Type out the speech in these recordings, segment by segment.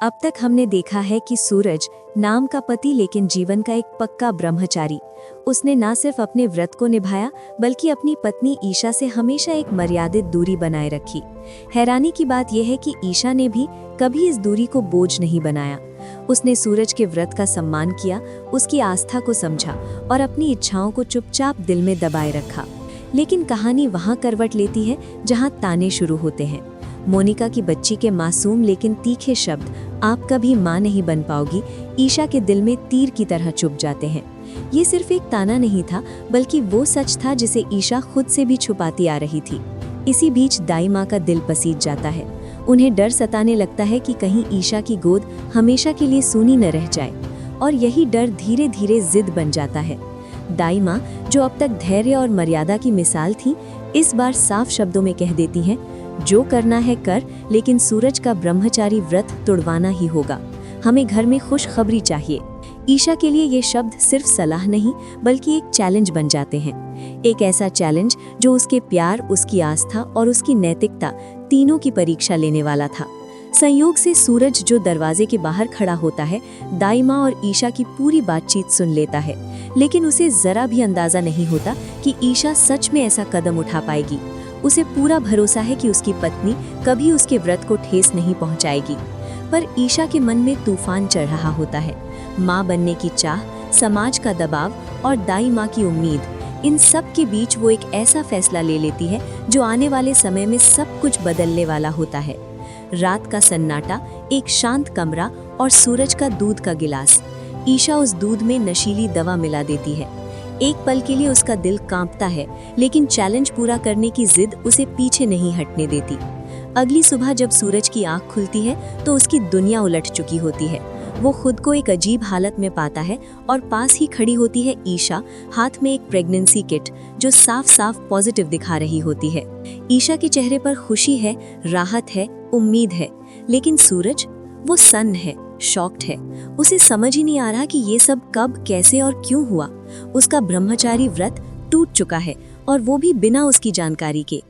अब तक हमने देखा है कि सूरज नाम का पति लेकिन जीवन का एक पक्का ब्रह्मचारी। उसने न सिर्फ अपने व्रत को निभाया बल्कि अपनी पत्नी ईशा से हमेशा एक मर्यादित दूरी बनाए रखी। हैरानी की बात यह है कि ईशा ने भी कभी इस दूरी को बोझ नहीं बनाया। उसने सूरज के व्रत का सम्मान किया, उसकी आस्था को समझा और अपनी इच्छाओं को चुपचाप दिल में दबाए रखा। लेकिन कहानी वहाँ करवट लेती है जहाँ ताने शुरू होते हैं। मोनिका की बच्ची के मासूम लेकिन तीखे शब्द "आप कभी माँ नहीं बन पाओगी" ईशा के दिल में तीर की तरह चुभ जाते हैं। ये सिर्फ एक ताना नहीं था बल्कि वो सच था जिसे ईशा खुद से भी छुपाती आ रही थी। इसी बीच दाई माँ का दिल पसीज जाता है। उन्हें डर सताने लगता है कि कहीं ईशा की गोद हमेशा के लिए सूनी न रह जाए, और यही डर धीरे धीरे जिद बन जाता है। दाई माँ, जो अब तक धैर्य और मर्यादा की मिसाल थी, इस बार साफ शब्दों में कह देती हैं, जो करना है कर, लेकिन सूरज का ब्रह्मचारी व्रत तोड़वाना ही होगा। हमें घर में खुशखबरी चाहिए। ईशा के लिए ये शब्द सिर्फ सलाह नहीं बल्कि एक चैलेंज बन जाते हैं। एक ऐसा चैलेंज जो उसके प्यार, उसकी आस्था और उसकी नैतिकता तीनों की परीक्षा लेने वाला था। संयोग से सूरज जो दरवाजे के बाहर खड़ा होता है, दाई माँ और ईशा की पूरी बातचीत सुन लेता है, लेकिन उसे जरा भी अंदाजा नहीं होता कि ईशा सच में ऐसा कदम उठा पाएगी। उसे पूरा भरोसा है कि उसकी पत्नी कभी उसके व्रत को ठेस नहीं पहुंचाएगी। पर ईशा के मन में तूफान चढ़ रहा होता है। माँ बनने की चाह, समाज का दबाव और दाई माँ की उम्मीद, इन सब के बीच वो एक ऐसा फैसला ले लेती है जो आने वाले समय में सब कुछ बदलने वाला होता है। रात का सन्नाटा, एक शांत कमरा और सूरज का दूध का गिलास। ईशा उस दूध में नशीली दवा मिला देती है। एक पल के लिए उसका दिल कांपता है, लेकिन चैलेंज पूरा करने की जिद उसे पीछे नहीं हटने देती। अगली सुबह जब सूरज की आंख खुलती है तो उसकी दुनिया उलट चुकी होती है। वो खुद को एक अजीब हालत में पाता है और पास ही खड़ी होती है ईशा, हाथ में एक प्रेगनेंसी किट जो साफ साफ पॉजिटिव दिखा रही होती है। ईशा के चेहरे पर खुशी है, राहत है, उम्मीद है, लेकिन सूरज, वो सन्न है, शॉक्ड है। उसे समझ ही नहीं आ रहा कि ये सब कब, कैसे और क्यों हुआ। उसका ब्रह्मचारी व्रत टूट चुका है और वो भी बिना उसकी जानकारी के।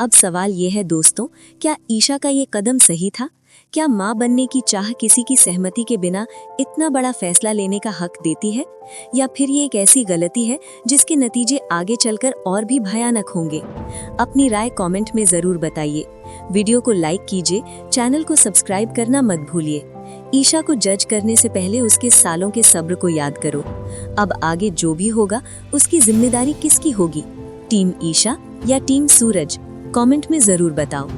अब सवाल ये है दोस्तों, क्या ईशा का ये कदम सही था? क्या माँ बनने की चाह किसी की सहमति के बिना इतना बड़ा फैसला लेने का हक देती है? या फिर ये एक ऐसी गलती है जिसके नतीजे आगे चलकर और भी भयानक होंगे? अपनी राय कमेंट में जरूर बताइए। वीडियो को लाइक कीजिए, चैनल को सब्सक्राइब करना मत भूलिए। ईशा को जज करने से पहले उसके सालों के सब्र को याद करो। अब आगे जो भी होगा उसकी जिम्मेदारी किसकी होगी? टीम ईशा या टीम सूरज? कमेंट में जरूर बताओ।